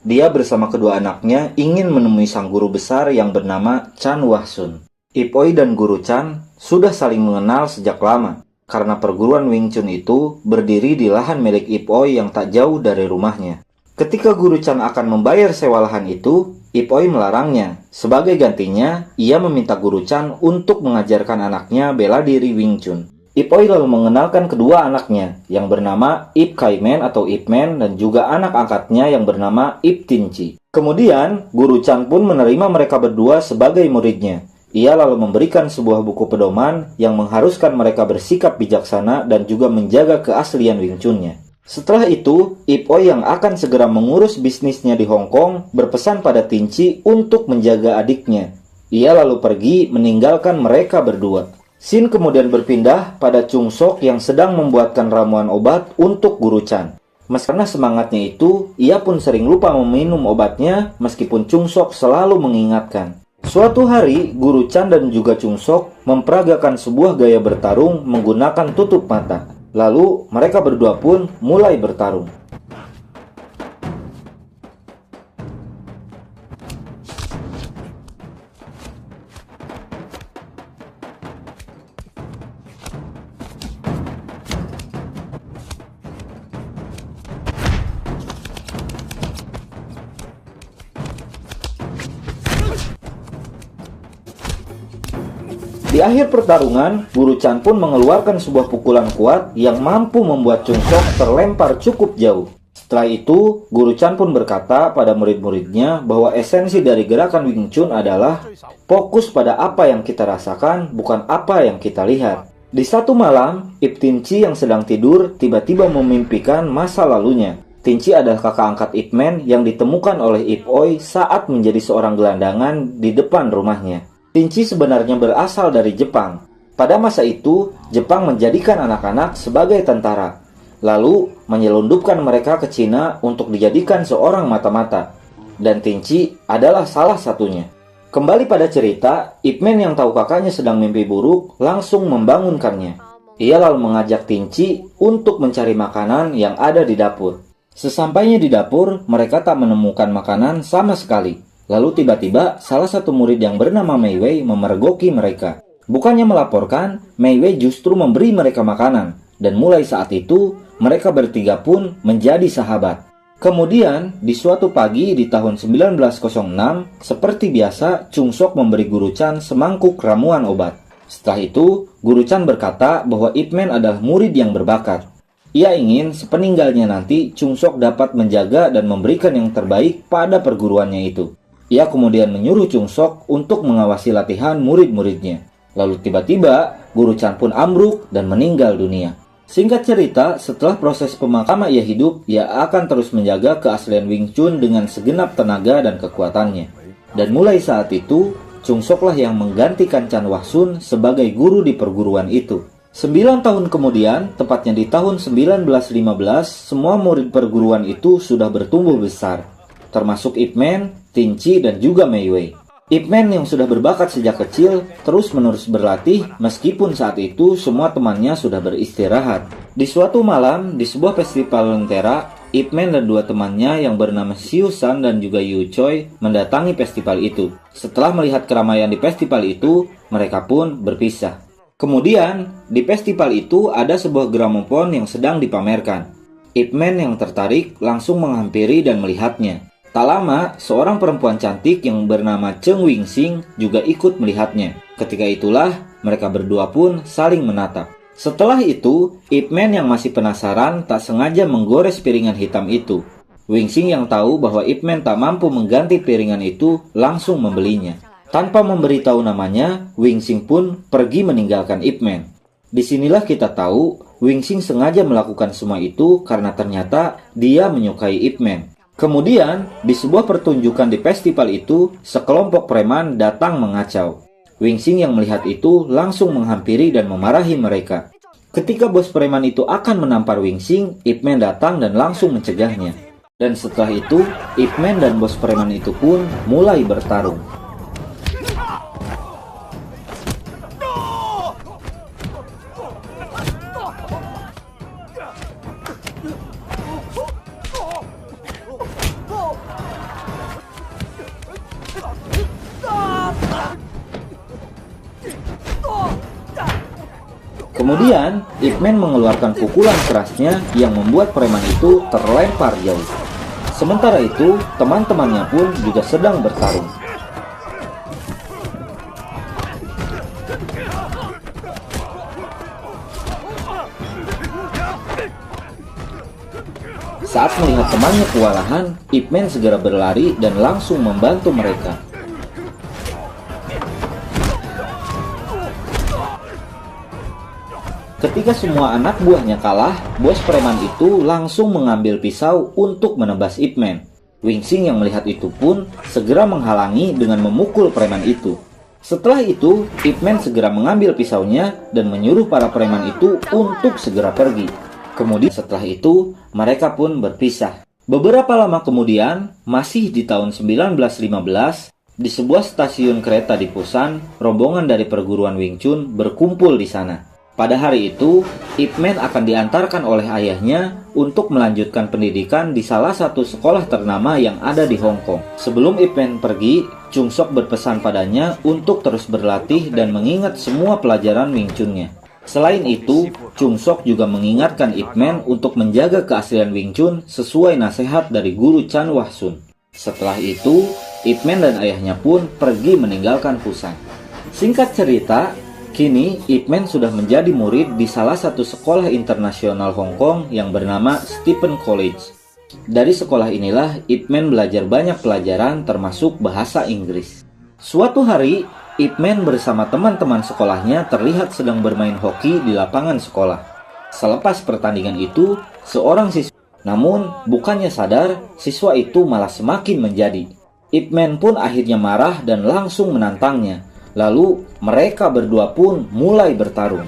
dia bersama kedua anaknya ingin menemui sang guru besar yang bernama Chan Wah-sun. Ip-oi dan Guru Chan sudah saling mengenal sejak lama, karena perguruan Wing Chun itu berdiri di lahan milik Ip-oi yang tak jauh dari rumahnya. Ketika Guru Chan akan membayar sewa lahan itu, Ip-oi melarangnya. Sebagai gantinya, ia meminta Guru Chan untuk mengajarkan anaknya bela diri Wing Chun. Ip-oi lalu mengenalkan kedua anaknya, yang bernama Ip Kai-men atau Ip Man, dan juga anak angkatnya yang bernama Ip Tin-chi. Kemudian, Guru Chan pun menerima mereka berdua sebagai muridnya. Ia lalu memberikan sebuah buku pedoman yang mengharuskan mereka bersikap bijaksana dan juga menjaga keaslian Wing Chun-nya. Setelah itu, Ip-oi yang akan segera mengurus bisnisnya di Hong Kong berpesan pada Tin-chi untuk menjaga adiknya. Ia lalu pergi meninggalkan mereka berdua. Scene kemudian berpindah pada Chung Sok yang sedang membuatkan ramuan obat untuk Guru Chan. Karena semangatnya itu, ia pun sering lupa meminum obatnya meskipun Chung Sok selalu mengingatkan. Suatu hari, Guru Chan dan juga Chung Sok memperagakan sebuah gaya bertarung menggunakan tutup mata. Lalu, mereka berdua pun mulai bertarung. Di akhir pertarungan, Guru Chan pun mengeluarkan sebuah pukulan kuat yang mampu membuat Chung Sok terlempar cukup jauh. Setelah itu, Guru Chan pun berkata pada murid-muridnya bahwa esensi dari gerakan Wing Chun adalah fokus pada apa yang kita rasakan, bukan apa yang kita lihat. Di satu malam, Ip Tin-chi yang sedang tidur tiba-tiba memimpikan masa lalunya. Tin-chi adalah kakak angkat Ip Man yang ditemukan oleh Ip-oi saat menjadi seorang gelandangan di depan rumahnya. Tin-chi sebenarnya berasal dari Jepang. Pada masa itu, Jepang menjadikan anak-anak sebagai tentara, lalu menyelundupkan mereka ke Cina untuk dijadikan seorang mata-mata. Dan Tin-chi adalah salah satunya. Kembali pada cerita, Ip Man yang tahu kakaknya sedang mimpi buruk langsung membangunkannya. Ia lalu mengajak Tin-chi untuk mencari makanan yang ada di dapur. Sesampainya di dapur, mereka tak menemukan makanan sama sekali. Lalu tiba-tiba salah satu murid yang bernama Mei Wei memergoki mereka. Bukannya melaporkan, Mei Wei justru memberi mereka makanan. Dan mulai saat itu, mereka bertiga pun menjadi sahabat. Kemudian, di suatu pagi di tahun 1906, seperti biasa, Chung Sok memberi Guru Chan semangkuk ramuan obat. Setelah itu, Guru Chan berkata bahwa Ip Man adalah murid yang berbakat. Ia ingin sepeninggalnya nanti Chung Sok dapat menjaga dan memberikan yang terbaik pada perguruannya itu. Ia kemudian menyuruh Chung Sok untuk mengawasi latihan murid-muridnya. Lalu tiba-tiba, Guru Chan pun ambruk dan meninggal dunia. Singkat cerita, setelah proses pemakaman ia hidup, ia akan terus menjaga keaslian Wing Chun dengan segenap tenaga dan kekuatannya. Dan mulai saat itu, Chung Sok lah yang menggantikan Chan Wah-sun sebagai guru di perguruan itu. 9 tahun kemudian, tepatnya di tahun 1915, semua murid perguruan itu sudah bertumbuh besar, termasuk Ip Man, Tin-chi, dan juga Mei Wei. Ip Man yang sudah berbakat sejak kecil terus-menerus berlatih meskipun saat itu semua temannya sudah beristirahat. Di suatu malam, di sebuah festival lentera, Ip Man dan dua temannya yang bernama Xiu San dan juga Yu Choi mendatangi festival itu. Setelah melihat keramaian di festival itu, mereka pun berpisah. Kemudian, di festival itu ada sebuah gramofon yang sedang dipamerkan. Ip Man yang tertarik langsung menghampiri dan melihatnya. Tak lama, seorang perempuan cantik yang bernama Cheng Wing-sing juga ikut melihatnya. Ketika itulah, mereka berdua pun saling menatap. Setelah itu, Ip Man yang masih penasaran tak sengaja menggores piringan hitam itu. Wing-sing yang tahu bahwa Ip Man tak mampu mengganti piringan itu langsung membelinya. Tanpa memberitahu namanya, Wing-sing pun pergi meninggalkan Ip Man. Disinilah kita tahu, Wing-sing sengaja melakukan semua itu karena ternyata dia menyukai Ip Man. Kemudian, di sebuah pertunjukan di festival itu, sekelompok preman datang mengacau. Wing-sing yang melihat itu langsung menghampiri dan memarahi mereka. Ketika bos preman itu akan menampar Wing-sing, Ip Man datang dan langsung mencegahnya. Dan setelah itu, Ip Man dan bos preman itu pun mulai bertarung. Kemudian, Ip Man mengeluarkan pukulan kerasnya yang membuat preman itu terlempar jauh. Sementara itu, teman-temannya pun juga sedang bertarung. Saat melihat temannya kewalahan, Ip Man segera berlari dan langsung membantu mereka. Ketika semua anak buahnya kalah, bos preman itu langsung mengambil pisau untuk menebas Ip Man. Wing Chun yang melihat itu pun segera menghalangi dengan memukul preman itu. Setelah itu, Ip Man segera mengambil pisaunya dan menyuruh para preman itu untuk segera pergi. Kemudian setelah itu, mereka pun berpisah. Beberapa lama kemudian, masih di tahun 1915, di sebuah stasiun kereta di Busan, rombongan dari perguruan Wing Chun berkumpul di sana. Pada hari itu, Ip Man akan diantarkan oleh ayahnya untuk melanjutkan pendidikan di salah satu sekolah ternama yang ada di Hong Kong. Sebelum Ip Man pergi, Chung Sok berpesan padanya untuk terus berlatih dan mengingat semua pelajaran Wing Chun-nya. Selain itu, Chung Sok juga mengingatkan Ip Man untuk menjaga keaslian Wing Chun sesuai nasihat dari guru Chan Wah Sun. Setelah itu, Ip Man dan ayahnya pun pergi meninggalkan Busan. Singkat cerita, kini Ip Man sudah menjadi murid di salah satu sekolah internasional Hong Kong yang bernama Stephen College. Dari sekolah inilah Ip Man belajar banyak pelajaran termasuk bahasa Inggris. Suatu hari, Ip Man bersama teman-teman sekolahnya terlihat sedang bermain hoki di lapangan sekolah. Selepas pertandingan itu, seorang siswa, namun bukannya sadar, siswa itu malah semakin menjadi. Ip Man pun akhirnya marah dan langsung menantangnya. Lalu mereka berdua pun mulai bertarung.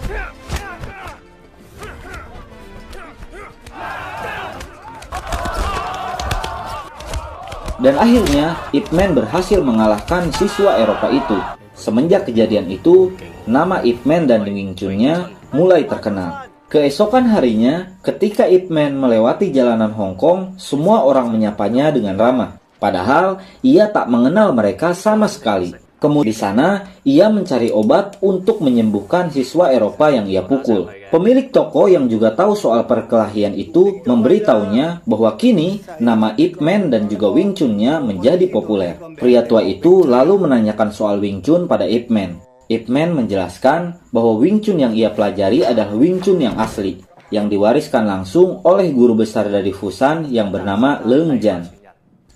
Dan akhirnya Ip Man berhasil mengalahkan siswa Eropa itu. Semenjak kejadian itu, nama Ip Man dan Wing Chun-nya mulai terkenal. Keesokan harinya, ketika Ip Man melewati jalanan Hong Kong, semua orang menyapanya dengan ramah. Padahal ia tak mengenal mereka sama sekali. Kemudian di sana, ia mencari obat untuk menyembuhkan siswa Eropa yang ia pukul. Pemilik toko yang juga tahu soal perkelahian itu memberitahunya bahwa kini nama Ip Man dan juga Wing Chun-nya menjadi populer. Pria tua itu lalu menanyakan soal Wing Chun pada Ip Man. Ip Man menjelaskan bahwa Wing Chun yang ia pelajari adalah Wing Chun yang asli, yang diwariskan langsung oleh guru besar dari Fusan yang bernama Leung Jan.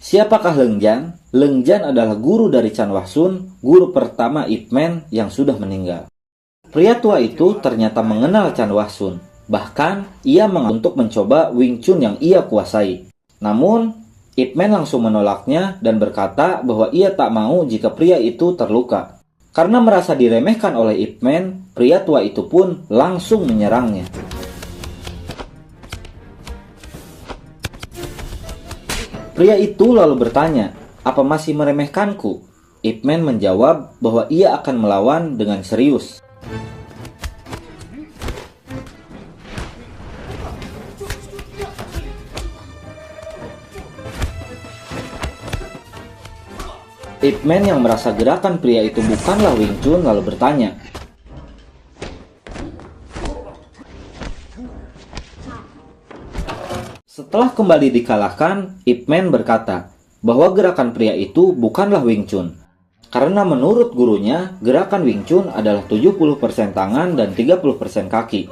Siapakah Leung Jan? Leung Jan adalah guru dari Chan Wah Sun, guru pertama Ip Man yang sudah meninggal. Pria tua itu ternyata mengenal Chan Wah Sun. Bahkan, ia untuk mencoba Wing Chun yang ia kuasai. Namun, Ip Man langsung menolaknya dan berkata bahwa ia tak mau jika pria itu terluka. Karena merasa diremehkan oleh Ip Man, pria tua itu pun langsung menyerangnya. Pria itu lalu bertanya, "Apa masih meremehkanku?" Ip Man menjawab bahwa ia akan melawan dengan serius. Ip Man yang merasa gerakan pria itu bukanlah Wing Chun lalu bertanya, setelah kembali dikalahkan, Ip Man berkata bahwa gerakan pria itu bukanlah Wing Chun. Karena menurut gurunya, gerakan Wing Chun adalah 70% tangan dan 30% kaki.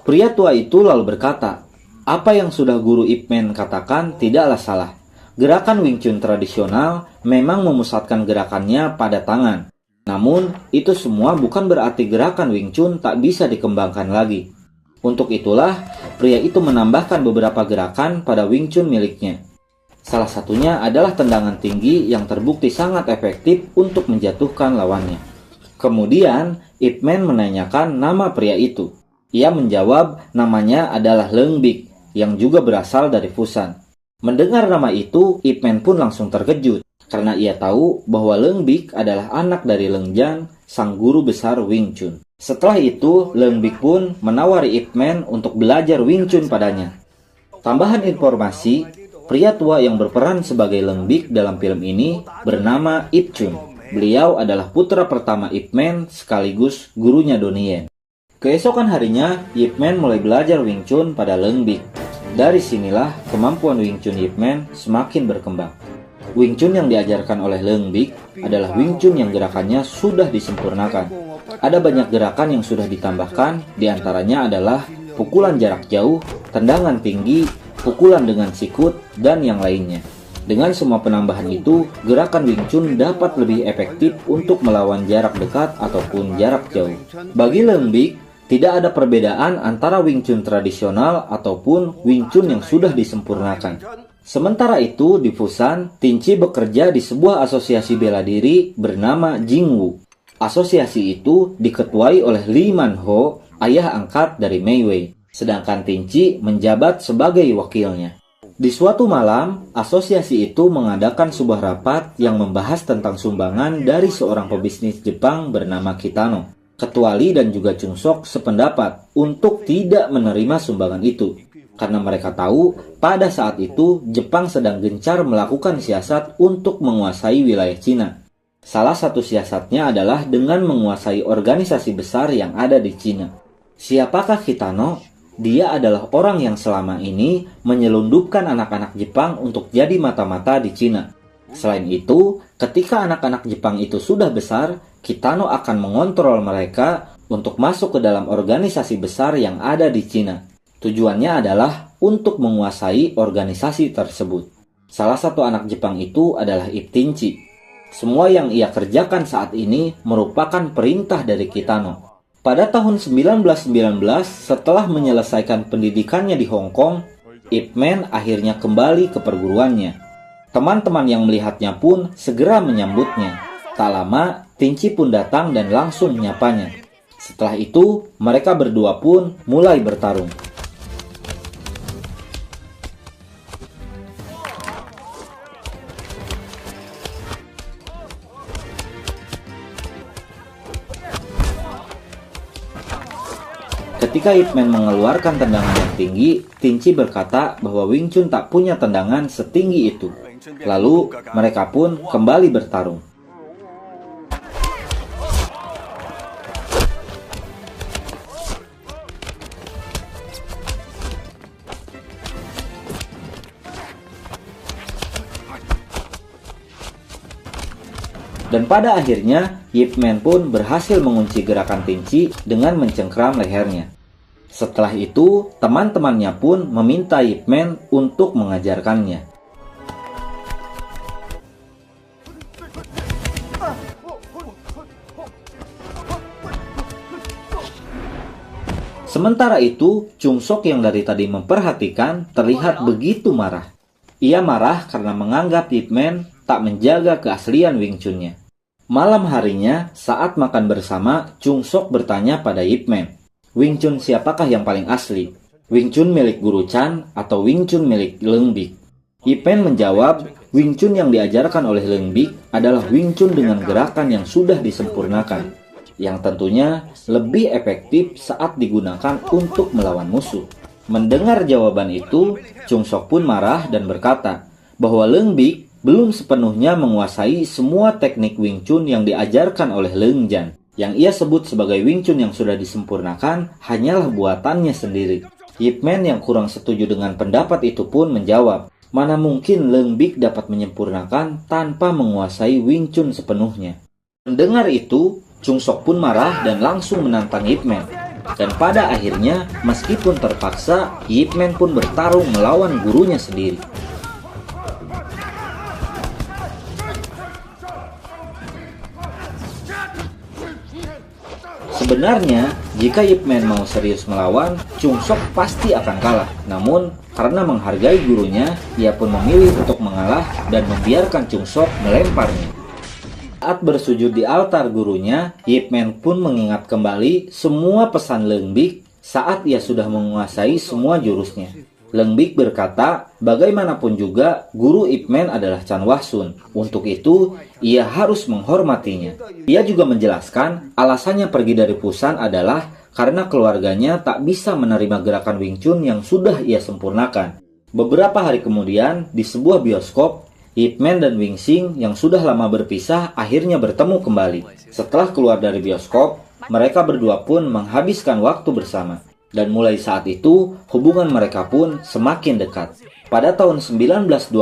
Pria tua itu lalu berkata, apa yang sudah guru Ip Man katakan tidaklah salah. Gerakan Wing Chun tradisional memang memusatkan gerakannya pada tangan. Namun, itu semua bukan berarti gerakan Wing Chun tak bisa dikembangkan lagi. Untuk itulah, pria itu menambahkan beberapa gerakan pada Wing Chun miliknya. Salah satunya adalah tendangan tinggi yang terbukti sangat efektif untuk menjatuhkan lawannya. Kemudian, Ip Man menanyakan nama pria itu. Ia menjawab namanya adalah Leung Bik, yang juga berasal dari Fusan. Mendengar nama itu, Ip Man pun langsung terkejut, karena ia tahu bahwa Leung Bik adalah anak dari Leung Jan, sang guru besar Wing Chun. Setelah itu, Leung Bik pun menawari Ip Man untuk belajar Wing Chun padanya. Tambahan informasi, pria tua yang berperan sebagai Leung Bik dalam film ini bernama Ip Chun. Beliau adalah putra pertama Ip Man sekaligus gurunya Donnie Yen. Keesokan harinya, Ip Man mulai belajar Wing Chun pada Leung Bik. Dari sinilah kemampuan Wing Chun Ip Man semakin berkembang. Wing Chun yang diajarkan oleh Leung Bik adalah Wing Chun yang gerakannya sudah disempurnakan. Ada banyak gerakan yang sudah ditambahkan, diantaranya adalah pukulan jarak jauh, tendangan tinggi, pukulan dengan sikut, dan yang lainnya. Dengan semua penambahan itu, gerakan Wing Chun dapat lebih efektif untuk melawan jarak dekat ataupun jarak jauh. Bagi Leung Bik, tidak ada perbedaan antara Wing Chun tradisional ataupun Wing Chun yang sudah disempurnakan. Sementara itu, di Fusan, Tinci bekerja di sebuah asosiasi bela diri bernama Jingwu. Asosiasi itu diketuai oleh Li Man-ho, ayah angkat dari Mei Wei, sedangkan Tinci menjabat sebagai wakilnya. Di suatu malam, asosiasi itu mengadakan sebuah rapat yang membahas tentang sumbangan dari seorang pebisnis Jepang bernama Kitano. Ketua Li dan juga Chung Sok sependapat untuk tidak menerima sumbangan itu, karena mereka tahu pada saat itu Jepang sedang gencar melakukan siasat untuk menguasai wilayah Cina. Salah satu siasatnya adalah dengan menguasai organisasi besar yang ada di Cina. Siapakah Kitano? Dia adalah orang yang selama ini menyelundupkan anak-anak Jepang untuk jadi mata-mata di Cina. Selain itu, ketika anak-anak Jepang itu sudah besar, Kitano akan mengontrol mereka untuk masuk ke dalam organisasi besar yang ada di Cina. Tujuannya adalah untuk menguasai organisasi tersebut. Salah satu anak Jepang itu adalah Ip Tinci. Semua yang ia kerjakan saat ini merupakan perintah dari Kitano. Pada tahun 1919, setelah menyelesaikan pendidikannya di Hong Kong, Ip Man akhirnya kembali ke perguruannya. Teman-teman yang melihatnya pun segera menyambutnya. Tak lama, Tinci pun datang dan langsung menyapanya. Setelah itu, mereka berdua pun mulai bertarung. Ketika Ip Man mengeluarkan tendangan yang tinggi, Tinci berkata bahwa Wing Chun tak punya tendangan setinggi itu. Lalu, mereka pun kembali bertarung. Dan pada akhirnya, Ip Man pun berhasil mengunci gerakan Tinci dengan mencengkram lehernya. Setelah itu, teman-temannya pun meminta Ip Man untuk mengajarkannya. Sementara itu, Chung Sok yang dari tadi memperhatikan terlihat begitu marah. Ia marah karena menganggap Ip Man tak menjaga keaslian Wing Chun-nya. Malam harinya, saat makan bersama, Chung Sok bertanya pada Ip Man, Wing Chun siapakah yang paling asli? Wing Chun milik Guru Chan atau Wing Chun milik Leung Bik? Ip Man menjawab, Wing Chun yang diajarkan oleh Leung Bik adalah Wing Chun dengan gerakan yang sudah disempurnakan, yang tentunya lebih efektif saat digunakan untuk melawan musuh. Mendengar jawaban itu, Chung Sok pun marah dan berkata bahwa Leung Bik belum sepenuhnya menguasai semua teknik Wing Chun yang diajarkan oleh Leung Jan. Yang ia sebut sebagai Wing Chun yang sudah disempurnakan hanyalah buatannya sendiri. Ip Man yang kurang setuju dengan pendapat itu pun menjawab, mana mungkin Leung Bik dapat menyempurnakan tanpa menguasai Wing Chun sepenuhnya. Mendengar itu, Chung Sok pun marah dan langsung menantang Ip Man. Dan pada akhirnya, meskipun terpaksa, Ip Man pun bertarung melawan gurunya sendiri. Sebenarnya, jika Ip Man mau serius melawan, Chung Sok pasti akan kalah. Namun, karena menghargai gurunya, ia pun memilih untuk mengalah dan membiarkan Chung Sok melemparnya. Saat bersujud di altar gurunya, Ip Man pun mengingat kembali semua pesan Leung Bik saat ia sudah menguasai semua jurusnya. Leung Bik berkata, bagaimanapun juga guru Ip Man adalah Chan Wah Sun. Untuk itu, ia harus menghormatinya. Ia juga menjelaskan alasannya pergi dari Fusan adalah karena keluarganya tak bisa menerima gerakan Wing Chun yang sudah ia sempurnakan. Beberapa hari kemudian, di sebuah bioskop, Ip Man dan Wing Xing yang sudah lama berpisah akhirnya bertemu kembali. Setelah keluar dari bioskop, mereka berdua pun menghabiskan waktu bersama. Dan mulai saat itu, hubungan mereka pun semakin dekat. Pada tahun 1920,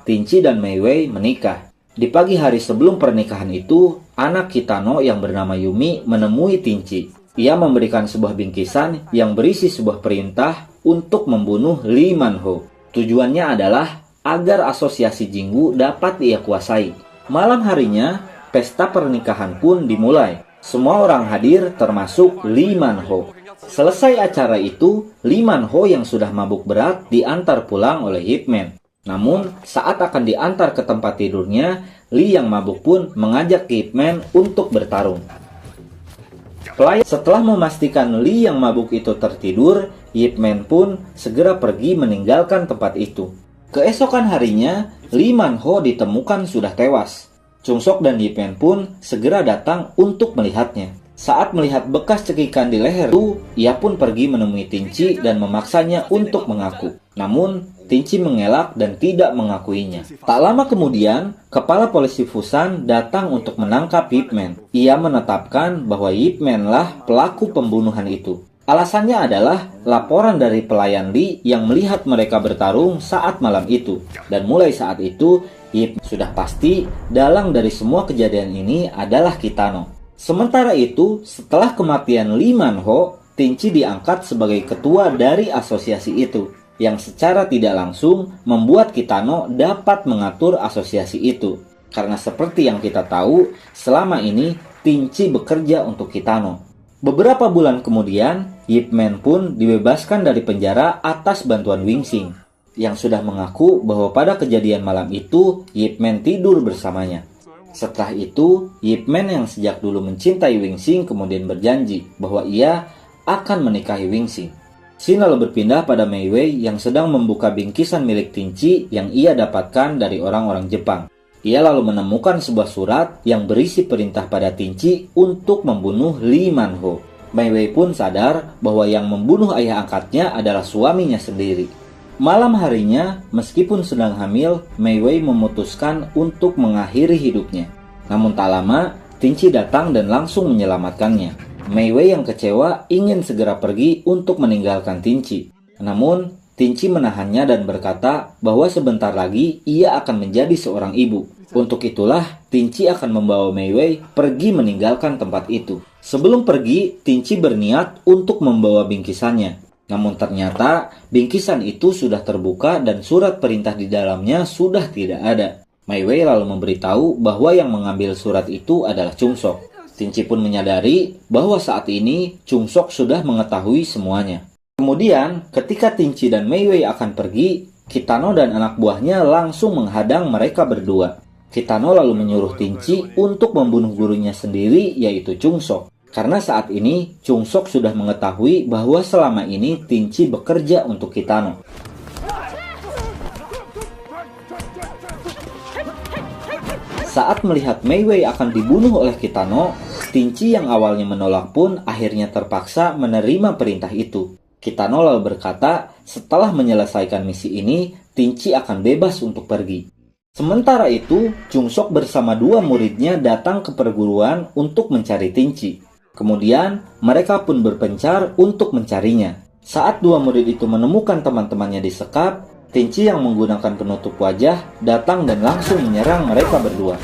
Tinci dan Mei Wei menikah. Di pagi hari sebelum pernikahan itu, anak Kitano yang bernama Yumi menemui Tinci. Ia memberikan sebuah bingkisan yang berisi sebuah perintah untuk membunuh Lee Man-ho. Tujuannya adalah agar asosiasi Jinggu dapat ia kuasai. Malam harinya, pesta pernikahan pun dimulai. Semua orang hadir termasuk Lee Man-ho. Selesai acara itu, Lee Man-ho yang sudah mabuk berat diantar pulang oleh Ip Man. Namun, saat akan diantar ke tempat tidurnya, Lee yang mabuk pun mengajak Ip Man untuk bertarung. Setelah memastikan Lee yang mabuk itu tertidur, Ip Man pun segera pergi meninggalkan tempat itu. Keesokan harinya, Lee Man-ho ditemukan sudah tewas. Chung Sok dan Ip Man pun segera datang untuk melihatnya. Saat melihat bekas cekikan di leher itu, ia pun pergi menemui Tinci dan memaksanya untuk mengaku. Namun, Tinci mengelak dan tidak mengakuinya. Tak lama kemudian, kepala polisi Fusan datang untuk menangkap Ip Man. Ia menetapkan bahwa Ip Man lah pelaku pembunuhan itu. Alasannya adalah laporan dari pelayan Lee yang melihat mereka bertarung saat malam itu. Dan mulai saat itu, Ip sudah pasti dalang dari semua kejadian ini adalah Kitano. Sementara itu, setelah kematian Lee Man-ho, Tinci diangkat sebagai ketua dari asosiasi itu, yang secara tidak langsung membuat Kitano dapat mengatur asosiasi itu. Karena seperti yang kita tahu, selama ini Tinci bekerja untuk Kitano. Beberapa bulan kemudian, Ip Man pun dibebaskan dari penjara atas bantuan Wing Sing, yang sudah mengaku bahwa pada kejadian malam itu, Ip Man tidur bersamanya. Setelah itu, Ip Man yang sejak dulu mencintai Wing Sing kemudian berjanji bahwa ia akan menikahi Wing Sing. Scene lalu berpindah pada Mei Wei yang sedang membuka bingkisan milik Tinci yang ia dapatkan dari orang-orang Jepang. Ia lalu menemukan sebuah surat yang berisi perintah pada Tinci untuk membunuh Lee Man-ho. Mei Wei pun sadar bahwa yang membunuh ayah angkatnya adalah suaminya sendiri. Malam harinya, meskipun sedang hamil, Mei Wei memutuskan untuk mengakhiri hidupnya. Namun tak lama, Tinci datang dan langsung menyelamatkannya. Mei Wei yang kecewa ingin segera pergi untuk meninggalkan Tinci. Namun, Tinci menahannya dan berkata bahwa sebentar lagi ia akan menjadi seorang ibu. Untuk itulah, Tinci akan membawa Mei Wei pergi meninggalkan tempat itu. Sebelum pergi, Tinci berniat untuk membawa bingkisannya. Namun ternyata bingkisan itu sudah terbuka dan surat perintah di dalamnya sudah tidak ada. Mei Wei lalu memberitahu bahwa yang mengambil surat itu adalah Chung Sok. Tinci pun menyadari bahwa saat ini Chung Sok sudah mengetahui semuanya. Kemudian ketika Tinci dan Mei Wei akan pergi, Kitano dan anak buahnya langsung menghadang mereka berdua. Kitano lalu menyuruh Tinci untuk membunuh gurunya sendiri yaitu Chung Sok. Karena saat ini, Chung Sok sudah mengetahui bahwa selama ini Tinci bekerja untuk Kitano. Saat melihat Mei Wei akan dibunuh oleh Kitano, Tinci yang awalnya menolak pun akhirnya terpaksa menerima perintah itu. Kitano lalu berkata, setelah menyelesaikan misi ini, Tinci akan bebas untuk pergi. Sementara itu, Chung Sok bersama dua muridnya datang ke perguruan untuk mencari Tinci. Kemudian, mereka pun berpencar untuk mencarinya. Saat dua murid itu menemukan teman-temannya disekap, Tinci yang menggunakan penutup wajah datang dan langsung menyerang mereka berdua.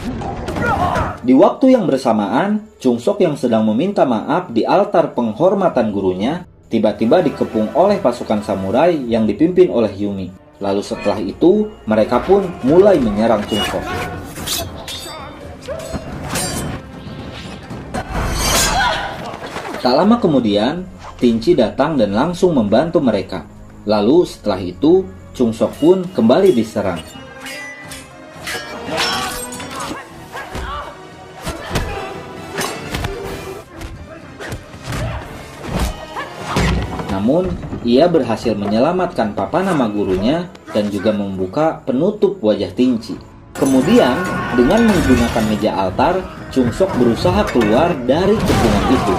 Di waktu yang bersamaan, Chung Sok yang sedang meminta maaf di altar penghormatan gurunya, tiba-tiba dikepung oleh pasukan samurai yang dipimpin oleh Yumi. Lalu setelah itu, mereka pun mulai menyerang Chung Sok. Tak lama kemudian, Tinci datang dan langsung membantu mereka. Lalu setelah itu, Chung Sok pun kembali diserang. Namun, ia berhasil menyelamatkan papa nama gurunya dan juga membuka penutup wajah Tinci. Kemudian, dengan menggunakan meja altar, Chung Sok berusaha keluar dari kepungan itu.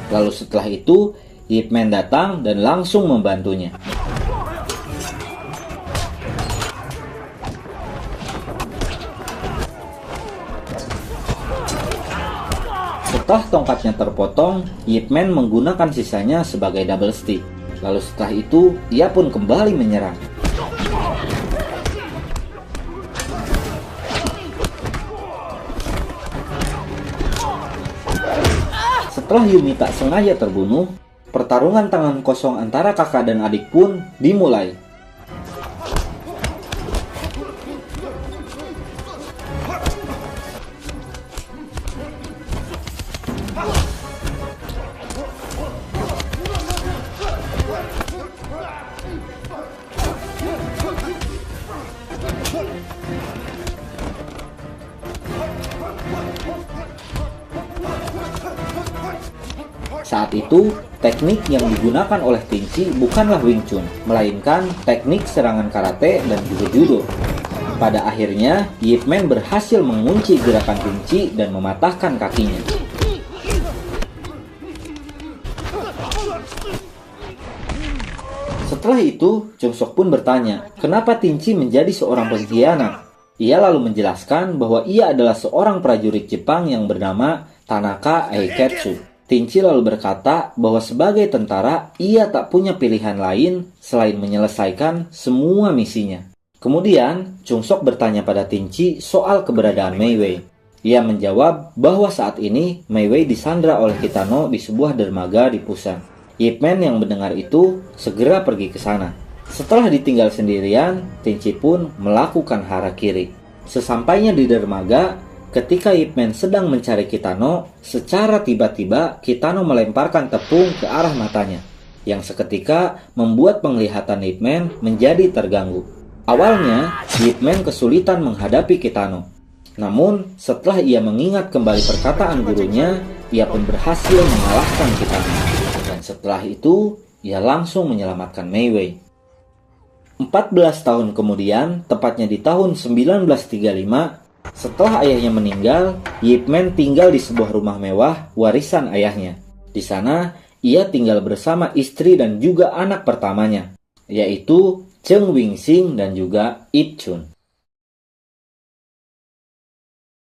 Lalu setelah itu, Ip Man datang dan langsung membantunya. Setelah tongkatnya terpotong, Ip Man menggunakan sisanya sebagai double stick. Lalu setelah itu, ia pun kembali menyerang. Setelah Yumi tak sengaja terbunuh, pertarungan tangan kosong antara kakak dan adik pun dimulai. Saat itu, teknik yang digunakan oleh Tinci bukanlah Wing Chun, melainkan teknik serangan karate dan juga judo. Pada akhirnya, Ip Man berhasil mengunci gerakan Tinci dan mematahkan kakinya. Setelah itu, Chung Sok pun bertanya, kenapa Tinci menjadi seorang pengkhianat? Ia lalu menjelaskan bahwa ia adalah seorang prajurit Jepang yang bernama Tanaka Aiketsu. Tinci lalu berkata bahwa sebagai tentara, ia tak punya pilihan lain selain menyelesaikan semua misinya. Kemudian, Chung Sok bertanya pada Tinci soal keberadaan Mei Wei. Ia menjawab bahwa saat ini Mei Wei disandra oleh Kitano di sebuah dermaga di Busan. Ip Man yang mendengar itu segera pergi ke sana. Setelah ditinggal sendirian, Tinci pun melakukan harakiri. Sesampainya di dermaga, ketika Ip Man sedang mencari Kitano, secara tiba-tiba Kitano melemparkan tepung ke arah matanya, yang seketika membuat penglihatan Ip Man menjadi terganggu. Awalnya, Ip Man kesulitan menghadapi Kitano. Namun, setelah ia mengingat kembali perkataan gurunya, ia pun berhasil mengalahkan Kitano. Dan setelah itu, ia langsung menyelamatkan Mei Wei. 14 tahun kemudian, tepatnya di tahun 1935, setelah ayahnya meninggal, Ip Man tinggal di sebuah rumah mewah warisan ayahnya. Di sana, ia tinggal bersama istri dan juga anak pertamanya, yaitu Cheng Wing Sing dan juga Ip Chun.